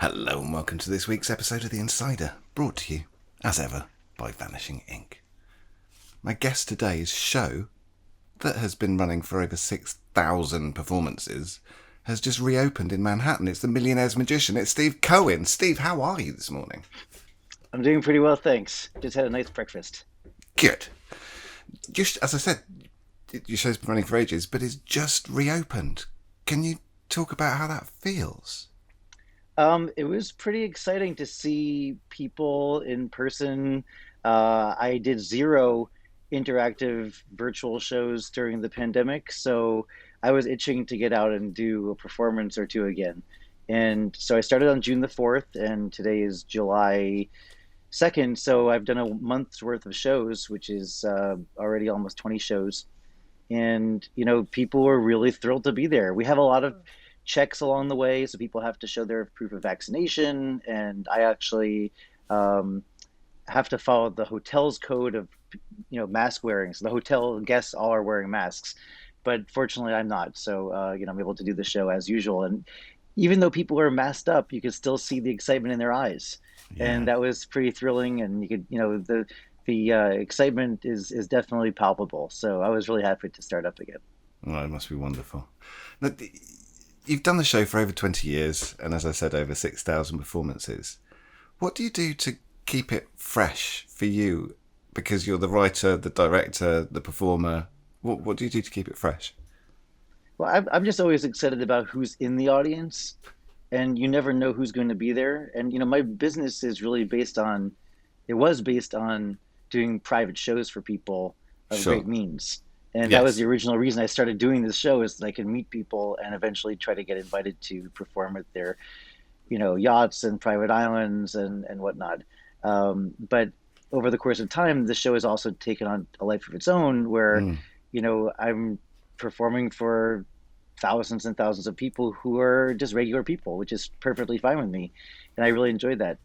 Hello and welcome to this week's episode of The Insider, brought to you, as ever, by Vanishing Inc. My guest today is show that has been running for over 6,000 performances, has just reopened in Manhattan. It's the Millionaire's magician. It's Steve Cohen. Steve, how are you this morning? I'm doing pretty well, thanks. Just had a nice breakfast. Good. Just as I said, your show's been running for ages, but it's just reopened. Can you talk about how that feels? It was pretty exciting to see people in person. I did zero interactive virtual shows during the pandemic, so I was itching to get out and do a performance or two again. And so I started on June the 4th, and today is July 2nd, so I've done a month's worth of shows, which is already almost 20 shows. And people were really thrilled to be there. We have a lot of checks along the way, so people have to show their proof of vaccination, and I actually um, have to follow the hotel's code of mask wearing. So the hotel guests all are wearing masks, but fortunately I'm not. So I'm able to do the show as usual. And even though people are masked up, you could still see the excitement in their eyes, Yeah. and that was pretty thrilling. And you could, the excitement is definitely palpable. So I was really happy to start up again. Well, it must be wonderful. Now, you've done the show for over 20 years, and as I said, over 6,000 performances. What do you do to keep it fresh for you? Because you're the writer, the director, the performer. What do you do to keep it fresh? Well, I'm just always excited about who's in the audience, and you never know who's going to be there. And my business is really it was based on doing private shows for people of Sure. great means. And that was the Yes. original reason I started doing this show, is that I could meet people and eventually try to get invited to perform at their, yachts and private islands and whatnot. But over the course of time, the show has also taken on a life of its own, where, Mm. I'm performing for thousands and thousands of people who are just regular people, which is perfectly fine with me, and I really enjoyed that.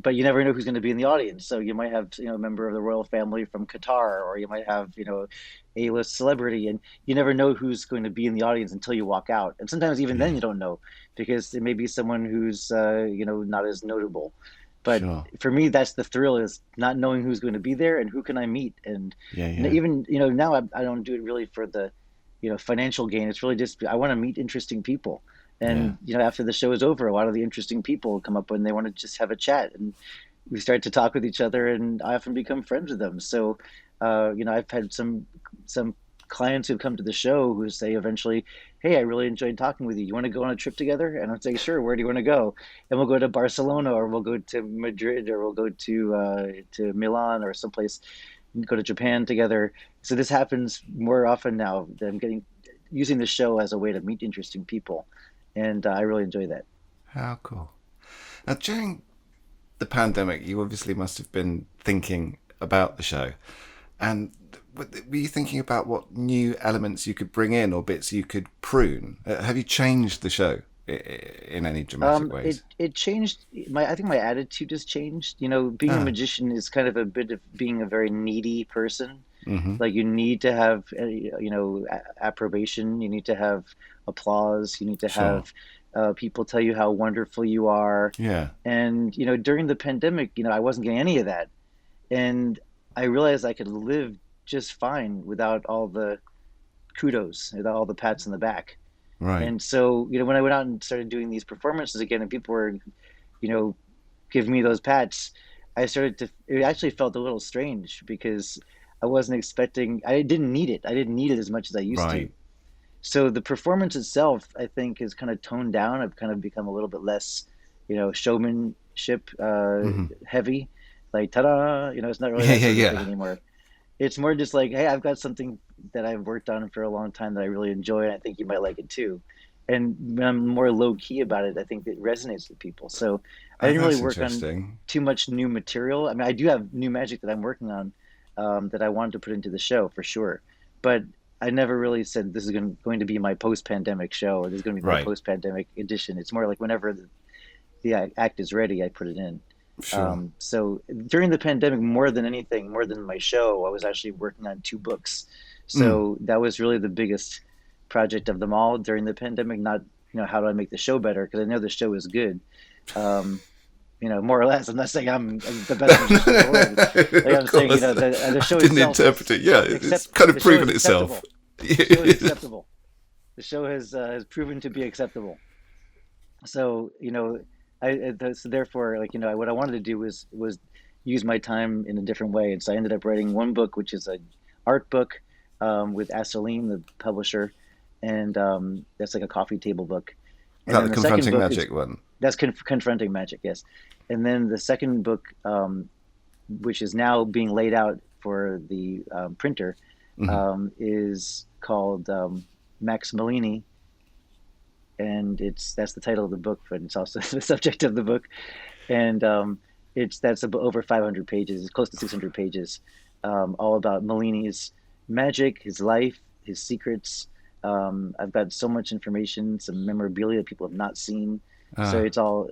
But you never know who's going to be in the audience. So you might have, a member of the royal family from Qatar, or you might have, a-list celebrity, and you never know who's going to be in the audience until you walk out. And sometimes even then Yeah. you don't know, because it may be someone who's, not as notable. But Sure. for me, that's the thrill, is not knowing who's going to be there and who can I meet. And Yeah. Yeah. even, now I don't do it really for the, financial gain. It's really just, I want to meet interesting people. Yeah. And after the show is over, a lot of the interesting people come up when they want to just have a chat, and we start to talk with each other, and I often become friends with them. So, I've had some clients who've come to the show who say eventually, "Hey, I really enjoyed talking with you. You want to go on a trip together?" And I'd say, "Sure. Where do you want to go?" And we'll go to Barcelona, or we'll go to Madrid, or we'll go to Milan, or someplace. Go to Japan together. So this happens more often now, that I'm getting using the show as a way to meet interesting people, and I really enjoy that. How cool. Now, during the pandemic, you obviously must have been thinking about the show. And were you thinking about what new elements you could bring in or bits you could prune? Have you changed the show in any dramatic It ways? it changed I think my attitude has changed. Being a Ah. magician is kind of a bit of being a very needy person. Mm-hmm. Like, you need to have approbation, you need to have applause, you need to Sure. have people tell you how wonderful you are. Yeah. And during the pandemic, I wasn't getting any of that, and I realized I could live just fine without all the kudos, without all the pats on the back. Right. And so, when I went out and started doing these performances again, and people were, you know, giving me those pats, it actually felt a little strange, because I didn't need it. I didn't need it as much as I used to. Right. So the performance itself, I think, is kind of toned down. I've kind of become a little bit less, showmanship Mm-hmm. heavy. Like, ta-da, it's not really Yeah. that Yeah. sort of thing Yeah. anymore. It's more just like, hey, I've got something that I've worked on for a long time that I really enjoy, and I think you might like it too. And when I'm more low key about it, I think it resonates with people. So I Oh, didn't really that's work on interesting. too much new material. I mean, I do have new magic that I'm working on, that I wanted to put into the show for sure. But I never really said this is going to be my post-pandemic show, or this is going to be my Right. post-pandemic edition. It's more like whenever the act is ready, I put it in. Sure. So during the pandemic, more than anything, more than my show, I was actually working on two books. Mm. So that was really the biggest project of them all during the pandemic. Not, how do I make the show better? Because I know the show is good, Um, more or less. I'm not saying I'm the best magician in the world. Like Of I'm saying, course. the I show didn't itself interpret is it. Yeah, it's accept. kind of The show is proven itself. acceptable. The show is acceptable. The show has proven to be acceptable. So so therefore, like what I wanted to do was use my time in a different way, and so I ended up writing one book, which is a art book with Asaline, the publisher, and that's like a coffee table book. Is And that then the the second confronting book is magic one? that's confronting magic, yes. And then the second book, which is now being laid out for the printer, Hmm. is called Max Malini, and that's the title of the book, but it's also the subject of the book. And that's over 500 pages. It's close to 600 pages, all about Molini's magic, his life, his secrets. I've got so much information, some memorabilia people have not seen. So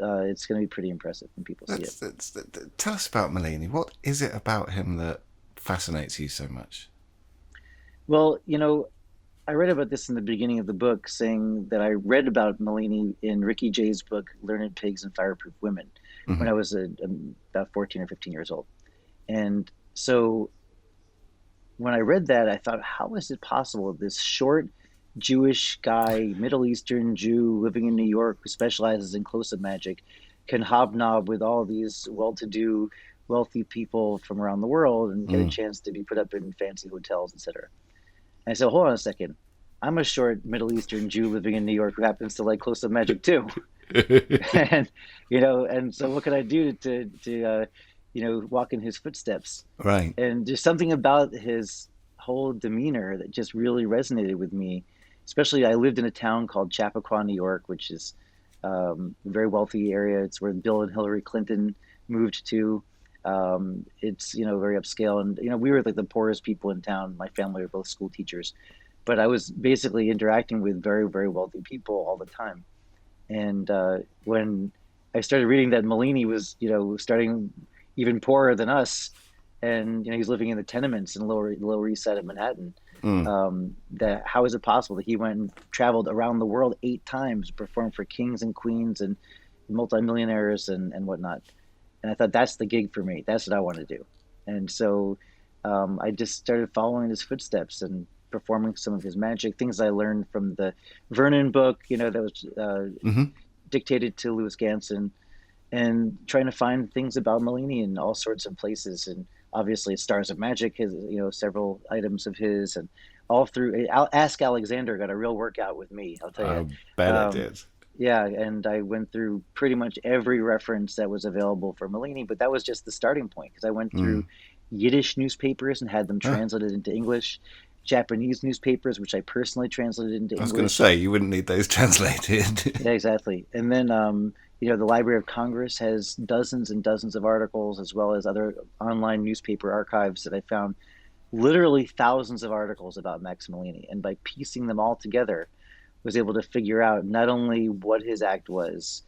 Ah, it's going to be pretty impressive when people see it. tell us about Malini. What is it about him that fascinates you so much? Well, I read about this in the beginning of the book, saying that I read about Molini in Ricky Jay's book, Learned Pigs and Fireproof Women, when Hmm. I was about 14 or 15 years old. And so when I read that, I thought, how is it possible this short Jewish guy, Middle Eastern Jew living in New York who specializes in close-up magic can hobnob with all these well-to-do, wealthy people from around the world and get a Mm. chance to be put up in fancy hotels, etc. And I said, hold on a second. I'm a short Middle Eastern Jew living in New York who happens to like close-up magic too. And and so what can I do to walk in his footsteps? Right. And there's something about his whole demeanor that just really resonated with me. Especially, I lived in a town called Chappaqua, New York, which is a very wealthy area. It's where Bill and Hillary Clinton moved to. It's very upscale, and we were like the poorest people in town. My family were both school teachers, but I was basically interacting with very, very wealthy people all the time. And when I started reading that Molini was, starting even poorer than us, and he's living in the tenements in the Lower East Side of Manhattan. Mm. That how is it possible that he went and traveled around the world 8 times, performed for kings and queens and multimillionaires and whatnot? And I thought that's the gig for me. That's what I want to do. And so I just started following his footsteps and performing some of his magic, things I learned from the Vernon book, that was Hmm. dictated to Louis Ganson, and trying to find things about Molini in all sorts of places. And obviously, Stars of Magic has several items of his, and all through Ask Alexander got a real workout with me. I'll tell you. I bet it Um, did. yeah, and I went through pretty much every reference that was available for Molini, but that was just the starting point because I went through Mm. Yiddish newspapers and had them Ah, translated into English, Japanese newspapers, which I personally translated into I was going to English. say you wouldn't need those translated. Yeah, exactly. And then, the Library of Congress has dozens and dozens of articles, as well as other online newspaper archives that I found literally thousands of articles about Max Malini. And by piecing them all together, was able to figure out not only what his act was,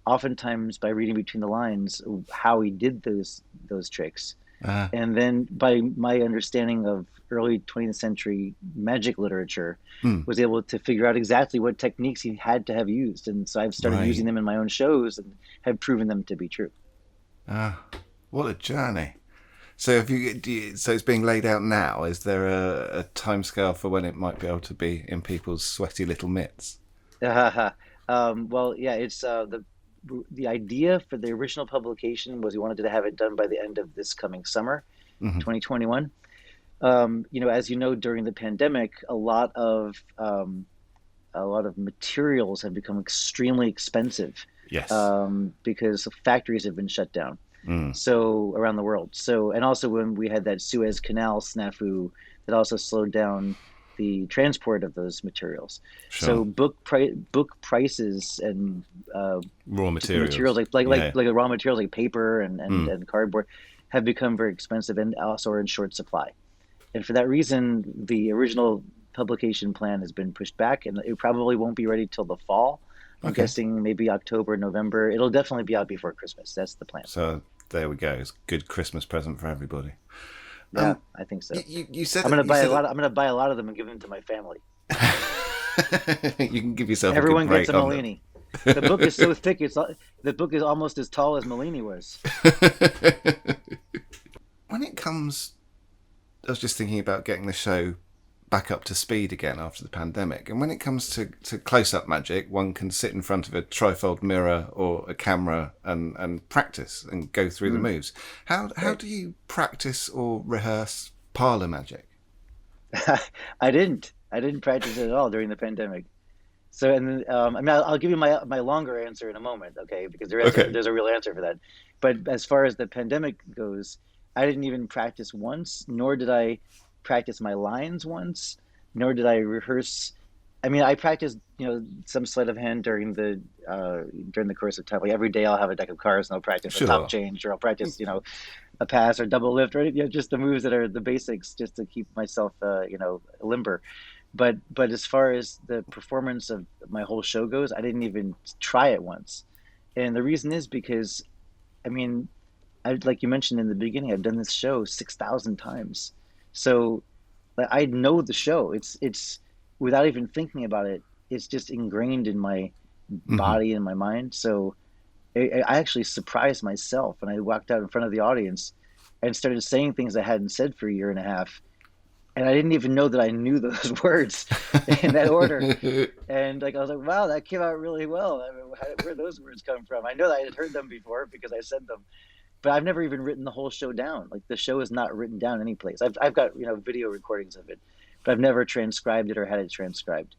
oftentimes by reading between the lines, how he did those tricks, Ah, and then by my understanding of early 20th century magic literature mm. was able to figure out exactly what techniques he had to have used, and so I've started using Right. them in my own shows and have proven them to be true. Ah, what a journey. So so it's being laid out now. Is there a time scale for when it might be able to be in people's sweaty little mitts? Well, yeah, it's the idea for the original publication was we wanted to have it done by the end of this coming summer, Hmm. 2021. As you know, during the pandemic, a lot of materials have become extremely expensive Yes. because factories have been shut down. Mm. So around the world. So and also when we had that Suez Canal snafu that also slowed down the transport of those materials. Sure. So book prices and Raw just the materials materials. like Yeah. the raw materials like paper Mm. and cardboard have become very expensive and also are in short supply. And for that reason, the original publication plan has been pushed back, and it probably won't be ready till the fall. I'm Okay. guessing maybe October, November. It'll definitely be out before Christmas. That's the plan. So there we go. It's a good Christmas present for everybody. Yeah, Um, I think you, so. you, you said it. You I'm gonna buy a lot of them and give them to my family. that you can give yourself a good Everyone gets break a on them. Molini. The book is so thick. The book is almost as tall as Molini was. When it comes, I was just thinking about getting the show back up to speed again after the pandemic. And when it comes to close-up magic, one can sit in front of a trifold mirror or a camera and practice and go through the moves. How Right. do you practice or rehearse parlor magic? I didn't practice it at all during the pandemic. So, and I mean, I'll give you my longer answer in a moment, okay? Because Okay. there's a real answer for that. But as far as the pandemic goes, I didn't even practice once, nor did I practice my lines once, nor did I rehearse. I mean, I practiced, some sleight of hand during the course of time. Like every day, I'll have a deck of cards and I'll practice a top Sure. change, or I'll practice, a pass or double lift, or just the moves that are the basics, just to keep myself, limber. But as far as the performance of my whole show goes, I didn't even try it once, and the reason is because, I mean, like you mentioned in the beginning, I've done this show 6,000 times, so like, I know the show. It's without even thinking about it, it's just ingrained in my Hmm. body and my mind. So I actually surprised myself when I walked out in front of the audience and started saying things I hadn't said for a year and a half, and I didn't even know that I knew those words in that order. And like I was like, wow, that came out really well. I mean, where those words come from? I know that I had heard them before because I said them, but I've never even written the whole show down. Like the show is not written down any place. I've got video recordings of it, but I've never transcribed it or had it transcribed.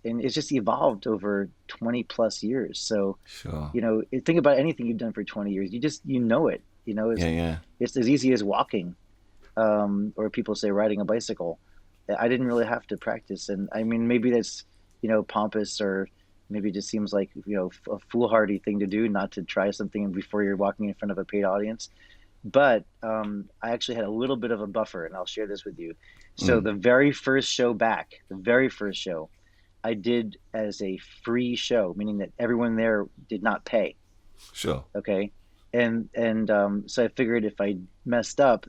And it's just evolved over 20 plus years. So Sure. think about anything you've done for 20 years. You know it. Yeah, yeah. It's as easy as walking, or people say riding a bicycle. I didn't really have to practice, and I mean maybe that's pompous, or maybe it just seems like a foolhardy thing to do, not to try something before you're walking in front of a paid audience. But I actually had a little bit of a buffer, and I'll share this with you. So Mm, the very first show back, the very first show, I did as a free show, meaning that everyone there did not pay. sure. Okay, and so I figured if I messed up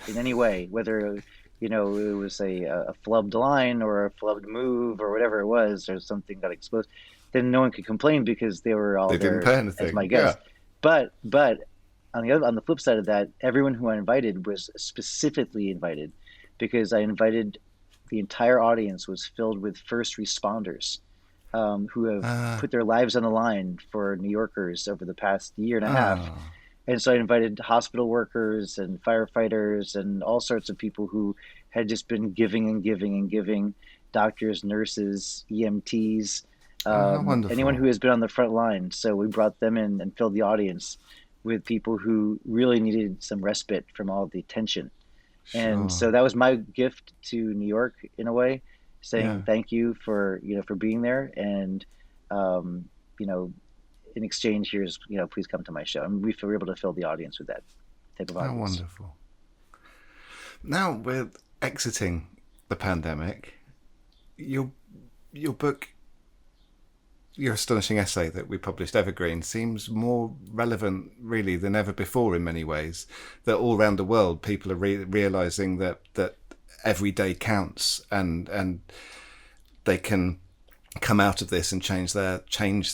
in any way, whether it was a flubbed line or a flubbed move or whatever it was, or something got exposed, then no one could complain because they were all They didn't there pay as my anything. Yeah. guests. But on the flip side of that, everyone who I invited was specifically invited because I invited the entire audience was filled with first responders, who have Uh, put their lives on the line for New Yorkers over the past year and a half. oh, And so I invited hospital workers and firefighters and all sorts of people who had just been giving and giving and giving, doctors, nurses, EMTs, how anyone wonderful. who has been on the front line. So we brought them in and filled the audience with people who really needed some respite from all the tension. And Sure. so that was my gift to New York in a way, Yeah. saying thank you for for being there, and um, you know in exchange, here's please come to my show. And we were able to fill the audience with that type of How audience. wonderful. Now we're exiting the pandemic. Your your book, your astonishing essay that we published, Evergreen, seems more relevant, really, than ever before in many ways. That all around the world, people are realizing that every day counts, and they can come out of this and change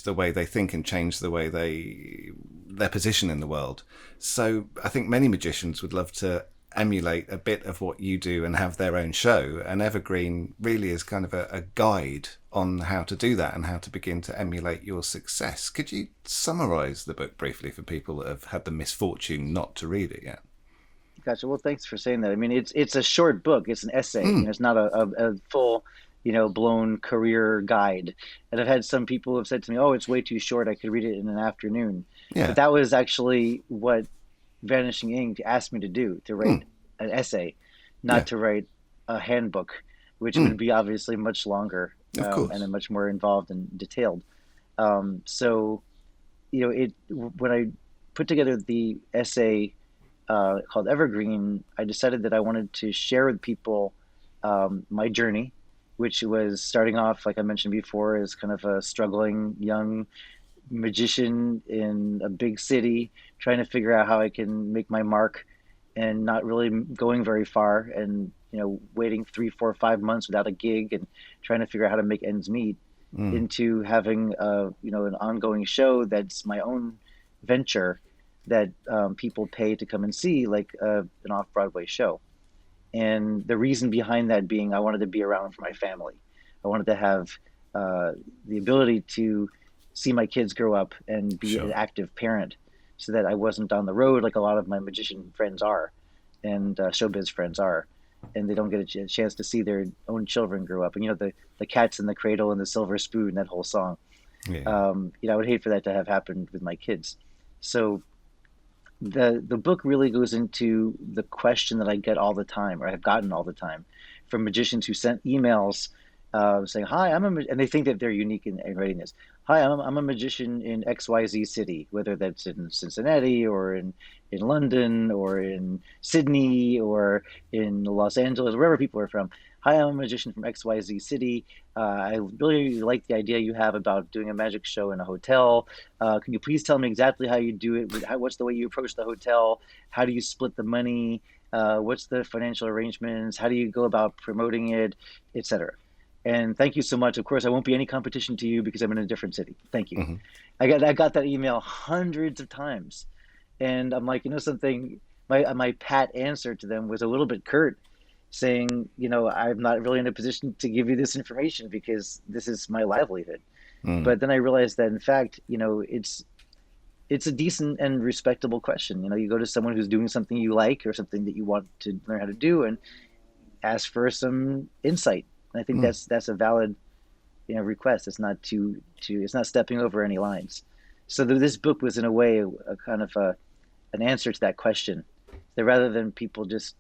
the way they think and change the way their position in the world. So I think many magicians would love to emulate a bit of what you do and have their own show, and Evergreen really is kind of a guide on how to do that and how to begin to emulate your success. Could you summarize the book briefly for people that have had the misfortune not to read it yet? Gotcha. Well, thanks for saying that. I mean, it's a short book. It's an essay. Mm, It's not a full, blown career guide. And I've had some people have said to me, "Oh, it's way too short. I could read it in an afternoon." But yeah. that was actually what Vanishing Ink asked me to do, to Mm, write an essay, not yeah. to write a handbook, which Mm, would be obviously much longer, of and course. then much more involved and detailed. So when I put together the essay called Evergreen, I decided that I wanted to share with people my journey, which was starting off, like I mentioned before, as kind of a struggling young magician in a big city, trying to figure out how I can make my mark, and not really going very far, and waiting 3, 4, 5 months without a gig, and trying to figure out how to make ends meet. into having an ongoing show that's my own venture that people pay to come and see, like an off-Broadway show. And the reason behind that being I wanted to be around for my family. I wanted to have uh, the ability to see my kids grow up and be an Sure. active parent so that I wasn't on the road like a lot of my magician friends are and showbiz friends are. And they don't get a chance to see their own children grow up. And, the cats in the cradle and the silver spoon, that whole song. Yeah. I would hate for that to have happened with my kids. So the book really goes into the question that I get all the time, or I've gotten all the time, from magicians who sent emails saying, "Hi, and they think that they're unique in writing this. Hi, I'm a magician in XYZ city, whether that's in Cincinnati or in London or in Sydney or in Los Angeles, wherever people are from. Hi, I'm a magician from XYZ city. I really like the idea you have about doing a magic show in a hotel. Can you please tell me exactly how you do it? What's the way you approach the hotel? How do you split the money? What's the financial arrangements? How do you go about promoting it, etc.? And thank you so much. Of course, I won't be any competition to you because I'm in a different city. Thank you. Hmm. I got that email hundreds of times, and I'm like, something. My pat answer to them was a little bit curt, saying, I'm not really in a position to give you this information because this is my livelihood. Mm. But then I realized that in fact, it's a decent and respectable question. You go to someone who's doing something you like or something that you want to learn how to do and ask for some insight. And I think Mm. that's a valid request. It's not it's not stepping over any lines. So this book was in a way a kind of an answer to that question. That rather than people just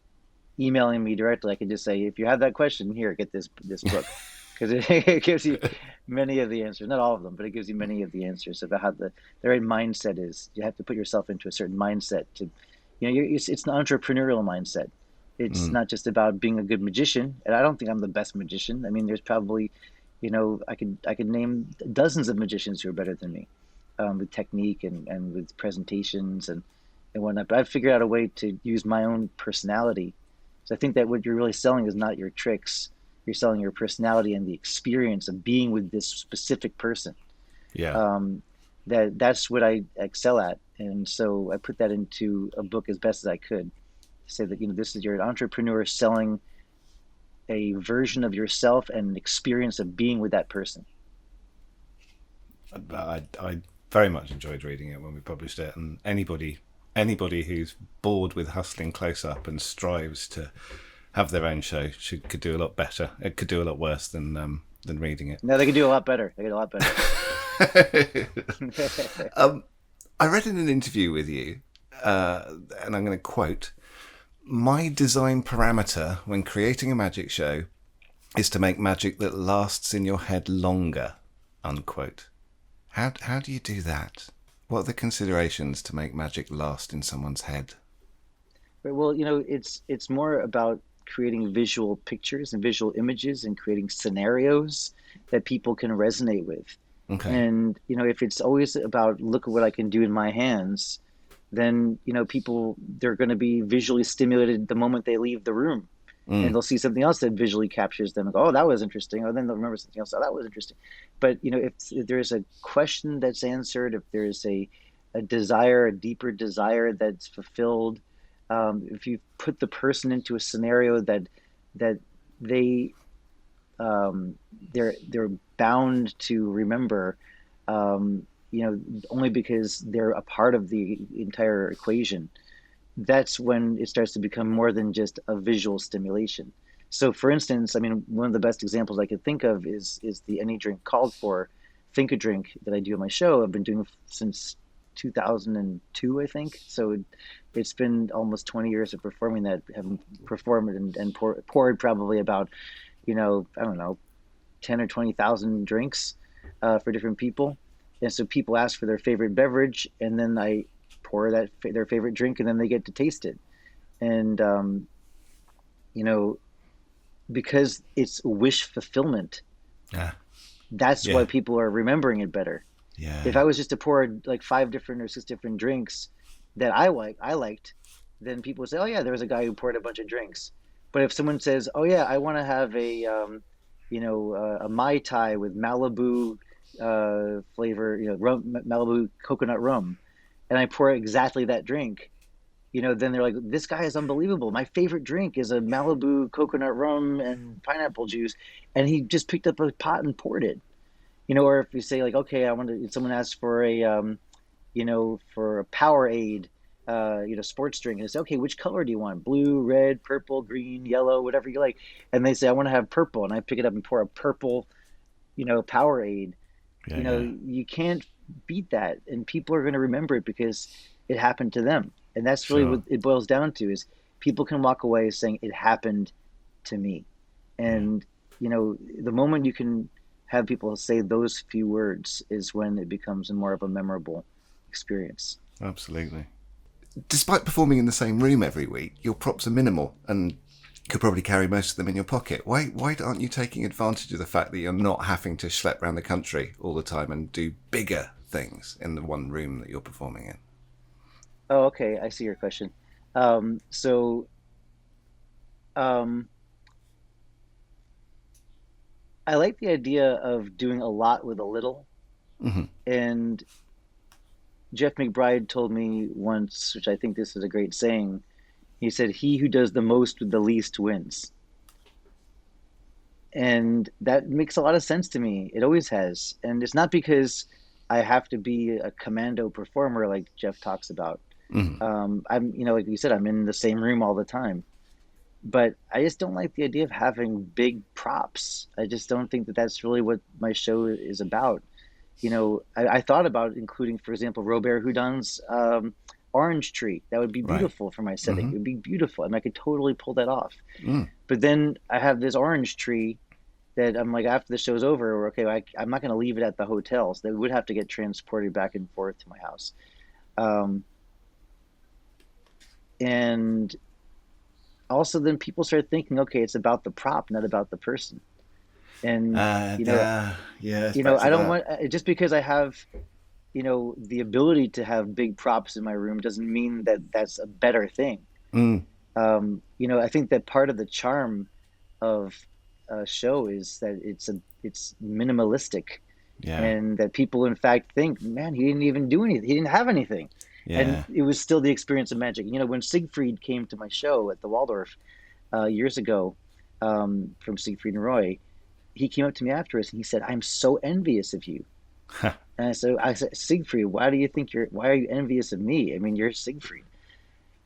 emailing me directly, I could just say, if you have that question, here, get this book, because it gives you many of the answers, not all of them, but it gives you many of the answers about how the right mindset is. You have to put yourself into a certain mindset to, it's an entrepreneurial mindset. It's Mm. not just about being a good magician, and I don't think I'm the best magician. I mean, there's probably, I could name dozens of magicians who are better than me with technique and with presentations and whatnot. But I've figured out a way to use my own personality. So I think that what you're really selling is not your tricks. You're selling your personality and the experience of being with this specific person. Yeah. Um, that's what I excel at, and so I put that into a book as best as I could. Say that this is, you're an entrepreneur selling a version of yourself and an experience of being with that person. I very much enjoyed reading it when we published it, and anybody who's bored with hustling close up and strives to have their own show could do a lot better. It could do a lot worse than reading it. No, they could do a lot better. They could do a lot better. I read in an interview with you, and I'm going to quote: "My design parameter when creating a magic show is to make magic that lasts in your head longer." Unquote. How do you do that? What are the considerations to make magic last in someone's head? Right, well, it's more about creating visual pictures and visual images and creating scenarios that people can resonate with. Okay. And, if it's always about look at what I can do in my hands, then, people they're going to be visually stimulated the moment they leave the room. And Mm. they'll see something else that visually captures them and go, oh, that was interesting. Or then they'll remember something else. Oh, that was interesting. But, if there's a question that's answered, if there's a desire, a deeper desire that's fulfilled, if you put the person into a scenario that they they're bound to remember, only because they're a part of the entire equation, that's when it starts to become more than just a visual stimulation. So, for instance, I mean, one of the best examples I could think of is the Any Drink Called For Think a Drink that I do on my show. I've been doing since 2002, I think. So it's been almost 20 years of performing that, having performed and poured probably about, I don't know, 10 or 20,000 drinks for different people. And so people ask for their favorite beverage, and then I pour their favorite drink, and then they get to taste it. And you know, because it's wish fulfillment, Yeah. that's why Yeah. people are remembering it better. If Yeah. I was just to pour like five different or six different drinks that I liked, then people would say, "Oh yeah, there was a guy who poured a bunch of drinks." But if someone says, "Oh yeah, I want to have a Mai Tai with Malibu flavor, Malibu coconut rum, and I pour exactly that drink, then they're like, this guy is unbelievable. My favorite drink is a Malibu coconut rum and pineapple juice. And he just picked up a pot and poured it. Or if you say like, okay, someone asks for for a Powerade, sports drink. And it's okay, which color do you want? Blue, red, purple, green, yellow, whatever you like. And they say, I want to have purple. And I pick it up and pour a purple, Powerade. Yeah, yeah, You can't beat that. And people are going to remember it because it happened to them. And that's really what sure. it boils down to is people can walk away saying it happened to me. Yeah, And, the moment you can have people say those few words is when it becomes more of a memorable experience. absolutely. Despite performing in the same room every week, your props are minimal and could probably carry most of them in your pocket. Why aren't you taking advantage of the fact that you're not having to schlep around the country all the time and do bigger things in the one room that you're performing in? Oh, okay. I see your question. So um, I like the idea of doing a lot with a little. Hmm. And Jeff McBride told me once, which I think this is a great saying. He said, "He who does the most with the least wins." And that makes a lot of sense to me. It always has. And it's not because I have to be a commando performer like Jeff talks about. Hmm. Like you said, I'm in the same room all the time. But I just don't like the idea of having big props. I just don't think that that's really what my show is about. I thought about including, for example, Robert Houdin's orange tree. That would be Right. beautiful for my setting. Hmm. It would be beautiful. I mean, I could totally pull that off. Mm. But then I have this orange tree that I'm like, after the show's over, okay, I'm not going to leave it at the hotel. So they would have to get transported back and forth to my house. Um, and also, then people start thinking, okay, it's about the prop, not about the person. And, you know, Yeah, it's back I to don't that. want, just because I have the ability to have big props in my room doesn't mean that that's a better thing. Mm. I think that part of the charm of a show is that it's minimalistic, Yeah, and that people in fact think, man, he didn't even do anything, he didn't have anything, and yeah. it was still the experience of magic. When Siegfried came to my show at the Waldorf years ago, from Siegfried and Roy, he came up to me afterwards and he said, "I'm so envious of you." And I said, "Siegfried, why are you envious of me? I mean, you're Siegfried."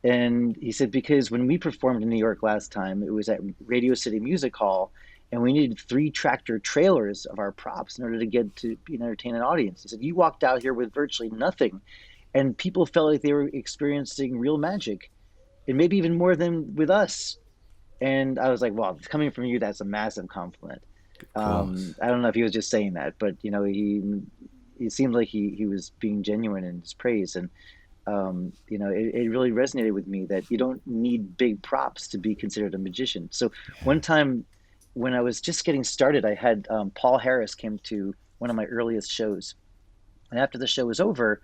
And he said, "Because when we performed in New York last time, it was at Radio City Music Hall, and we needed 3 tractor trailers of our props in order to get to entertain an audience." He said, "You walked out here with virtually nothing, and people felt like they were experiencing real magic, and maybe even more than with us." And I was like, "Well, coming from you, that's a massive compliment." Of course. I don't know if he was just saying that, but he seemed like he was being genuine in his praise. And it really resonated with me that you don't need big props to be considered a magician. So Yeah. one time when I was just getting started, I had Paul Harris came to one of my earliest shows. And after the show was over,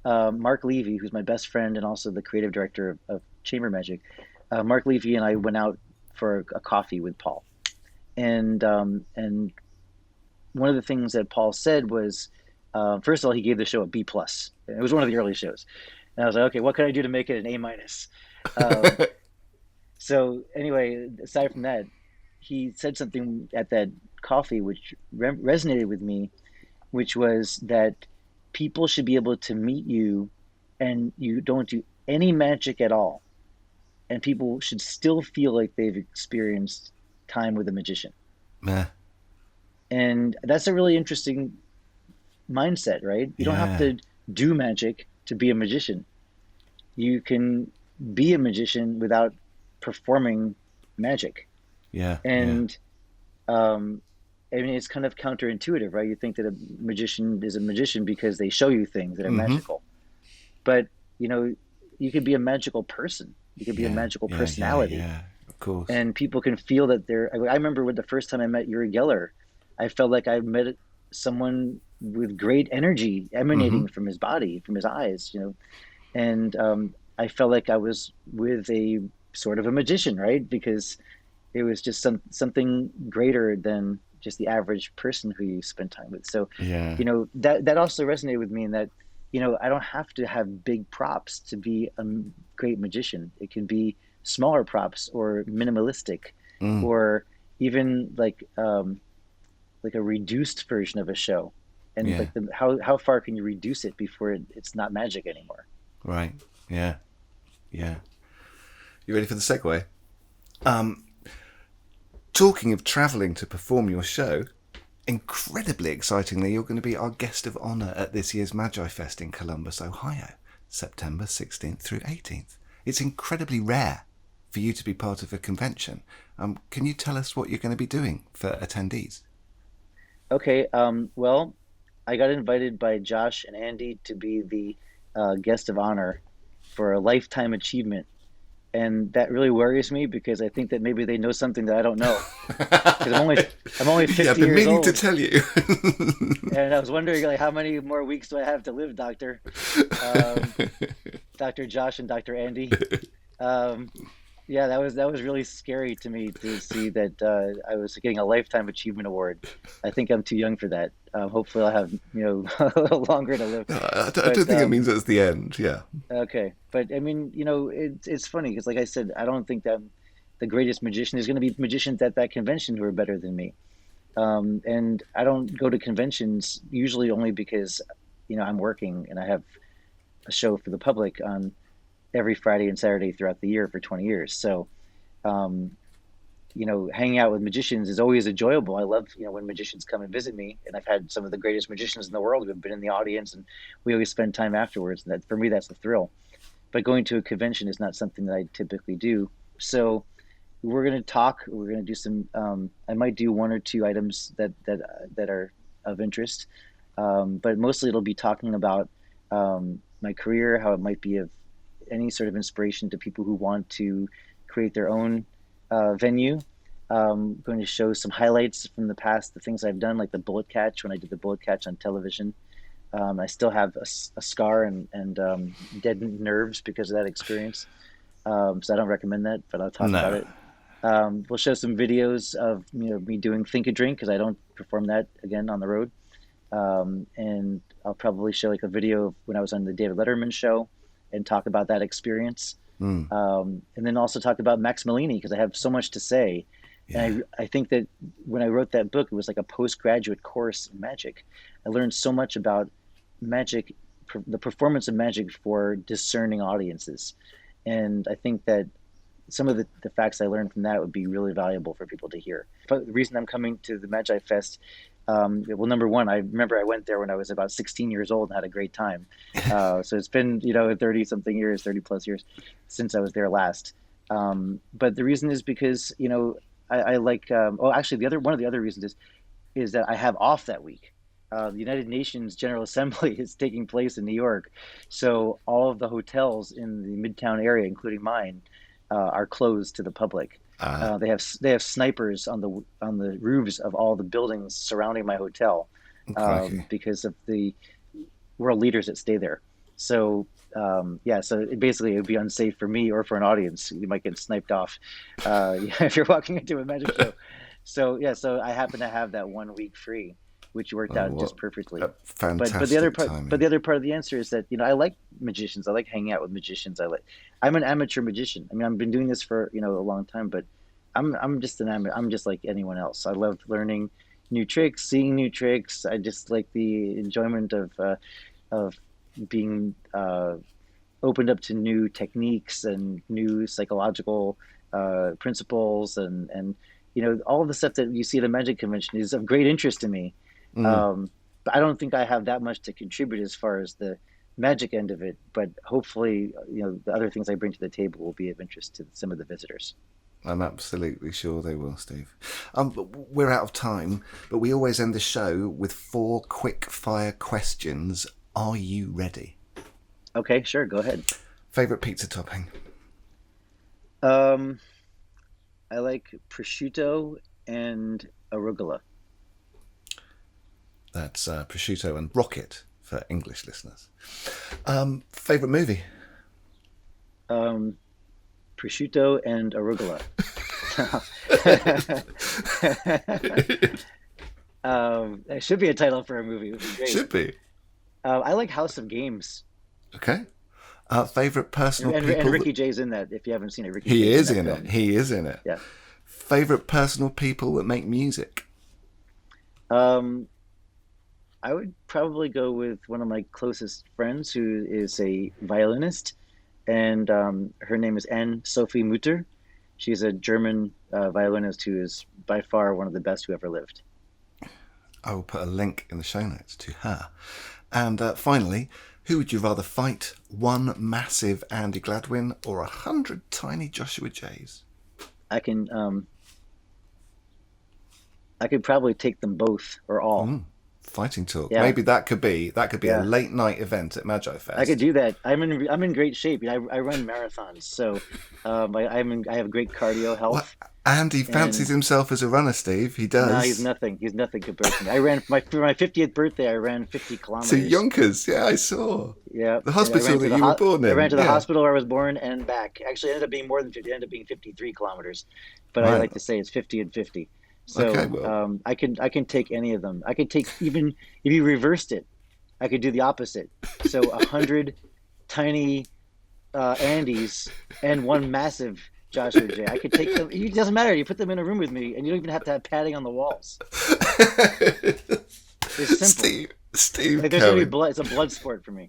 Mark Levy, who's my best friend and also the creative director of Chamber Magic, Mark Levy and I went out for a coffee with Paul. And one of the things that Paul said was, first of all, he gave the show a B plus. It was one of the early shows, and I was like, okay, what can I do to make it an A minus? Um, so anyway, aside from that, he said something at that coffee which resonated with me, which was that people should be able to meet you, and you don't do any magic at all, and people should still feel like they've experienced time with a magician. Meh. And that's a really interesting mindset, right? You don't have Yeah, to do magic to be a magician. You can be a magician without performing magic. yeah, yeah. And um, I mean, it's kind of counterintuitive, right? You think that a magician is a magician because they show you things that are Hmm. magical. But, you know, you could be a magical person. You could be a Yeah, magical yeah, yeah, personality. yeah. Of course. And people can feel that they're. I remember when the first time I met Uri Geller, I felt like I met someone with great energy Hmm. emanating from his body, from his eyes, and I felt like I was with a sort of a magician, right? Because it was just something greater just the average person who you spend time with. So, Yeah. that also resonated with me in that, I don't have to have big props to be a great magician. It can be smaller props or minimalistic, Mm, or even like a reduced version of a show. And yeah. like how far can you reduce it before it's not magic anymore? Right. Yeah. Yeah. You ready for the segue? Um, Talking of travelling to perform your show, incredibly excitingly, you're going to be our guest of honour at this year's Magi Fest in Columbus, Ohio, September 16th through 18th. It's incredibly rare for you to be part of a convention. Can you tell us what you're going to be doing for attendees? Okay, well, I got invited by Josh and Andy to be the guest of honor for a lifetime achievement, and that really worries me because I think that maybe they know something that I don't know. Because I'm only Yeah, I've 50 been years meaning to old, tell you. and I was wondering like how many more weeks do I have to live, Doctor, um, Doctor Josh and Doctor Andy. Um, yeah, that was really scary to me to see that I was getting a lifetime achievement award. I think I'm too young for that. Hopefully, I'll have a little longer to live. I don't But think it means that's the end. Yeah. okay, but I mean, it's funny because, like I said, I don't think that the greatest magician. There's going to be magicians at that convention who are better than me. And I don't go to conventions usually only because I'm working and I have a show for the public on every Friday and Saturday throughout the year for 20 years. So, um, hanging out with magicians is always enjoyable. I love, when magicians come and visit me, and I've had some of the greatest magicians in the world who have been in the audience, and we always spend time afterwards. And that, for me, that's a thrill. But going to a convention is not something that I typically do. So we're going to talk. We're going to do some. I might do one or two items that are of interest, but mostly it'll be talking about my career, how it might be of any sort of inspiration to people who want to create their own venue. Going to show some highlights from the past, the things I've done, like the bullet catch when I did the bullet catch on television. I still have a scar and deadened nerves because of that experience. So I don't recommend that, but I'll talk about No. it. We'll show some videos of me doing Think a Drink because I don't perform that again on the road. And I'll probably show like a video of when I was on the David Letterman show and talk about that experience. Mm, And then also talk about Max Malini because I have so much to say. yeah. And I think that when I wrote that book, it was like a postgraduate course in magic. I learned so much about magic, the performance of magic for discerning audiences. And I think that some of the facts I learned from that would be really valuable for people to hear. But the reason I'm coming to the Magi Fest, well, number one, I remember I went there when I was about 16 years old and had a great time. So it's been, 30 something years, 30 plus years since I was there last. But the reason is because, I like, actually, one of the other reasons is that I have off that week. The United Nations General Assembly is taking place in New York, so all of the hotels in the Midtown area, including mine, are closed to the public. Ah, They have snipers on the roofs of all the buildings surrounding my hotel crikey. because of the world leaders that stay there. So yeah, so basically it would be unsafe for me or for an audience. You might get sniped off if you're walking into a magic show. So yeah, so I happen to have that 1 week free, which worked Oh, out what just perfectly. a But the other fantastic part, but the timing. other part of the answer is that I like magicians. I like hanging out with magicians. I'm an amateur magician. I mean, I've been doing this for a long time, but I'm just an amateur. I'm just like anyone else. I love learning new tricks, seeing new tricks. I just like the enjoyment of being opened up to new techniques and new psychological principles, and all of the stuff that you see at a magic convention is of great interest to me. Mm. But I don't think I have that much to contribute as far as the magic end of it. But hopefully, the other things I bring to the table will be of interest to some of the visitors. I'm absolutely sure they will, Steve. We're out of time, but we always end the show with 4 quick fire questions. Are you ready? Okay, sure, go ahead. Favorite pizza topping? Um, I like prosciutto and arugula. That's prosciutto and rocket for English listeners. Favorite movie? Um, Prosciutto and arugula. It should be a title for a movie. It would be great. Should be. I like House of Games, Okay. Favorite personal and people that... Ricky Jay's in that. If you haven't seen it, Ricky He Jay's in is that in it. film. He is in it. Yeah. Favorite personal people that make music. Um, I would probably go with one of my closest friends who is a violinist, and her name is Anne Sophie Mutter. She's a German violinist who is by far one of the best who ever lived. I will put a link in the show notes to her. And finally, who would you rather fight? One massive Andy Gladwin or 100 tiny Joshua Jays? I can I could probably take them both or all. Fighting talk. Yeah, Maybe that could be a yeah. late night event at Magi I could Fest. do that. I'm in great shape. I run marathons, so I have great cardio What? health, Andy fancies and himself as a runner, Steve. He no, he's does. nothing. He's nothing compared to me. I ran for my 50th birthday. I ran 50 So kilometers. Yonkers, yeah, I saw. Yeah, The and I hospital ran to that the you were born I ran in. to the Yeah. hospital where I was born and back. Actually, it ended up being more than 50. It ended up being 53 kilometers, but I Right. like to say it's 50 and 50. Okay, So well. I can take any of them. I could take even if you reversed it. I could do the opposite. So 100 tiny Andes and one massive Joshua J. I could take them. It doesn't matter. You put them in a room with me, and you don't even have to have padding on the walls. It's simple. Steve Like there's gonna be Cohen. blood. It's a blood sport for me.